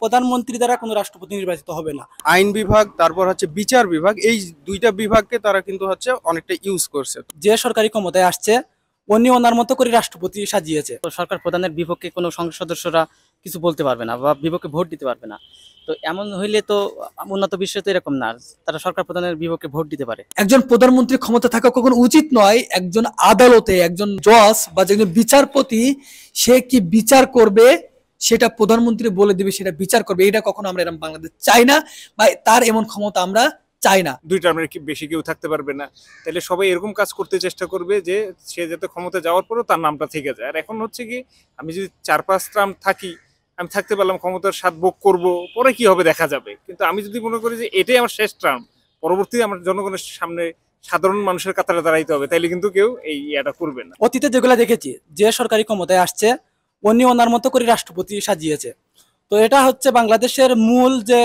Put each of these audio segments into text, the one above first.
প্রধানমন্ত্রী দ্বারা কোনো রাষ্ট্রপতি নির্বাচিত হবে না। আইন বিভাগ তারপর হচ্ছে বিচার বিভাগ, এই দুইটা বিভাগকে তারা কিন্তু হচ্ছে অনেকটা ইউজ করছে। যে সরকারি ক্ষমতায় আসছে উনি ওনার মতো করে রাষ্ট্রপতি সাজিয়েছে। তো সরকার প্রধানের বিপক্ষে কোনো সংসদ সদস্যরা কিছু বলতে পারবে না বা বিপক্ষে ভোট দিতে পারবে না। তো এমন হইলে তো উন্নত বিশ্বে তো এরকম না, তারা সরকার প্রধানের বিপক্ষে ভোট দিতে পারে। একজন প্রধানমন্ত্রী ক্ষমতা থাকা কখনো উচিত নয়। একজন আদালতে একজন জজ বা একজন বিচারপতি সে কি বিচার করবে সেটা প্রধানমন্ত্রী বলে দিবে, সেটা বিচার করবে। এটা কখনো আমরা এরকম বাংলাদেশ চাই না, বা তার এমন ক্ষমতা আমরা চাই না। দুই টার্মের বেশি কেউ থাকতে পারবে না, তাহলে সবাই এরকম কাজ করতে চেষ্টা করবে যে সে যাতে ক্ষমতা যাওয়ার পরেও তার নামটা থেকে যায়। আর এখন হচ্ছে কি, আমি যদি 4-5 টার্ম থাকি, আমি থাকতে পারলাম, ক্ষমতার স্বাদ ভোগ করবো, পরে কি হবে দেখা যাবে। কিন্তু আমি যদি মনে করি যে এটাই আমার শেষ টার্ম, পরবর্তী আমার জনগণের সামনে সাধারণ মানুষের কাতারে দাঁড়াইতে হবে, তাইলে কিন্তু কেউ এই এটা করবে না। অতীতে যেগুলো দেখেছি, যে সরকারি ক্ষমতায় আসছে উনি ওনার মতো করে রাষ্ট্রপতি সাজিয়েছে। তো এটা হচ্ছে বাংলাদেশের মূল যে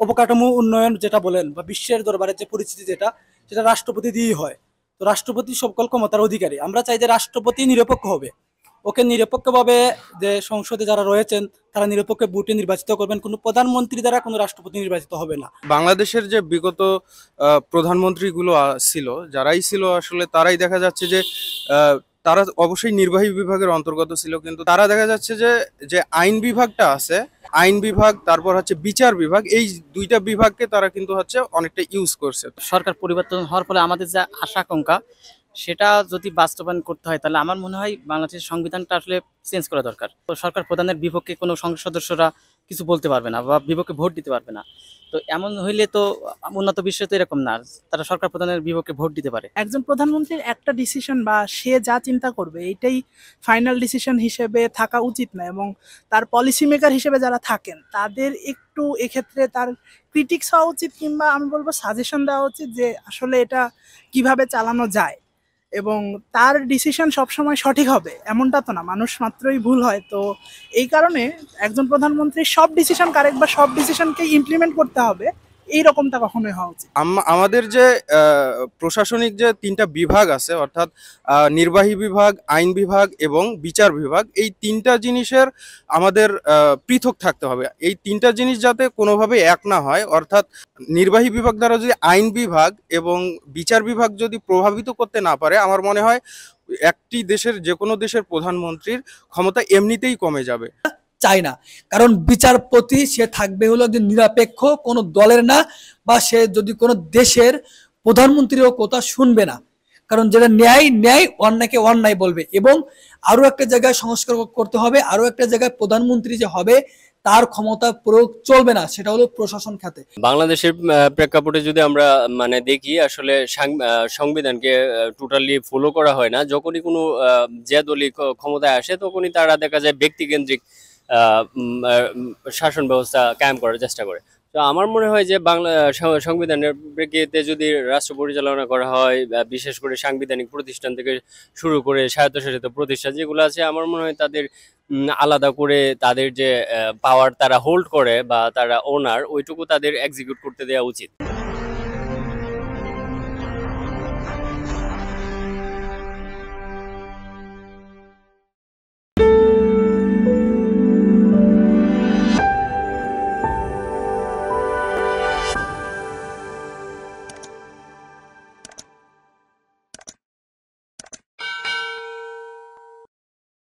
অবকাঠামো উন্নয়ন যেটা বলেন, বা বিশ্বের দরবারে যে পরিস্থিতি সেটা রাষ্ট্রপতি দিয়েই হয়। তো রাষ্ট্রপতি সকল ক্ষমতার অধিকারী। আমরা চাই যে রাষ্ট্রপতি নিরপেক্ষ হবে, ওকে নিরপেক্ষভাবে যে সংসদে যারা রয়েছেন তারা নিরপেক্ষ ভোটে নির্বাচিত করবেন। কোনো প্রধানমন্ত্রী দ্বারা কোনো রাষ্ট্রপতি নির্বাচিত হবে না। বাংলাদেশের যে বিগত প্রধানমন্ত্রীগুলো ছিল, যারাই ছিল আসলে তারাই দেখা যাচ্ছে যে তারা অবশ্যই নির্বাহী বিভাগের অন্তর্গত ছিল, কিন্তু তারা দেখা যাচ্ছে যে যে আইন বিভাগটা আছে, আইন বিভাগ তারপর হচ্ছে বিচার বিভাগ, এই দুইটা বিভাগকে তারা কিন্তু হচ্ছে অনেকটা ইউজ করছে। সরকার পরিবর্তন হওয়ার ফলে আমাদের যে আশা আকাঙ্ক্ষা সেটা যদি বাস্তবায়ন করতে হয়, তাহলে আমার মনে হয় বাংলাদেশের সংবিধানটা আসলে চেঞ্জ করা দরকার। তো সরকার প্রধানের বিপক্ষে কোনো সংসদ সদস্যরা কিছু বলতে পারবে না বা বিপক্ষে ভোট দিতে পারবে না। তো এমন হইলে তো উন্নত বিশ্বে তো এরকম না, তারা সরকার প্রধানের বিপক্ষে ভোট দিতে পারে। একজন প্রধানমন্ত্রীর একটা ডিসিশন বা সে যা চিন্তা করবে এইটাই ফাইনাল ডিসিশন হিসেবে থাকা উচিত না, এবং তার পলিসি মেকার হিসেবে যারা থাকেন তাদের একটু এক্ষেত্রে তার ক্রিটিক্স হওয়া উচিত, কিংবা আমি বলবো সাজেশন দেওয়া উচিত যে আসলে এটা কিভাবে চালানো যায়। এবং তার ডিসিশন সবসময় সঠিক হবে এমনটা তো না, মানুষ মাত্রই ভুল হয়। তো এই কারণে একজন প্রধানমন্ত্রীর সব ডিসিশন কারেক্ট বা সব ডিসিশনকে ইমপ্লিমেন্ট করতে হবে, এইরকমটা কখনোই হওয়া উচিত। আমাদের যে প্রশাসনিক যে তিনটা বিভাগ আছে, অর্থাৎ নির্বাহী বিভাগ, আইন বিভাগ এবং বিচার বিভাগ, এই তিনটা জিনিসের আমাদের পৃথক থাকতে হবে। এই তিনটা জিনিস যাতে কোনোভাবে এক না হয়, অর্থাৎ নির্বাহী বিভাগ দ্বারা যদি আইন বিভাগ এবং বিচার বিভাগ যদি প্রভাবিত করতে না পারে, আমার মনে হয় একটি দেশের, যে কোনো দেশের প্রধানমন্ত্রীর ক্ষমতা এমনিতেই কমে যাবে। চাই না, কারণ বিচারপতি সে থাকবে হলো একজন নিরপেক্ষ, কোনো দলের না, বা সে যদি কোনো দেশের প্রধানমন্ত্রীও কথা শুনবে না। কারণ যেটা ন্যায় ন্যায়, অন্যায়কে অন্যায় বলবে। এবং আরো একটা জায়গায় সংস্কার করতে হবে, আরো একটা জায়গায় প্রধানমন্ত্রী যে হবে তার ক্ষমতা প্রয়োগ চলবে না, সেটা হলো প্রশাসন খাতে। বাংলাদেশের প্রেক্ষাপটে যদি আমরা দেখি, আসলে সংবিধানকে টোটালি ফলো করা হয় না। যখনই কোনো যে দলই ক্ষমতায় আসে তখনই তারা দেখা যায় ব্যক্তিকেন্দ্রিক শাসন ব্যবস্থা কায়েম করার চেষ্টা করে। তো আমার মনে হয় যে সংবিধানের প্রেক্ষিতে যদি রাষ্ট্র পরিচালনা করা হয়, বিশেষ করে সাংবিধানিক প্রতিষ্ঠান থেকে শুরু করে স্বায়ত্তশাসিত প্রতিষ্ঠান যেগুলো আছে, আমার মনে হয় তাদের আলাদা করে তাদের যে পাওয়ার তারা হোল্ড করে বা তারা ওনার, ওইটুকু তাদের এক্সিকিউট করতে দেওয়া উচিত।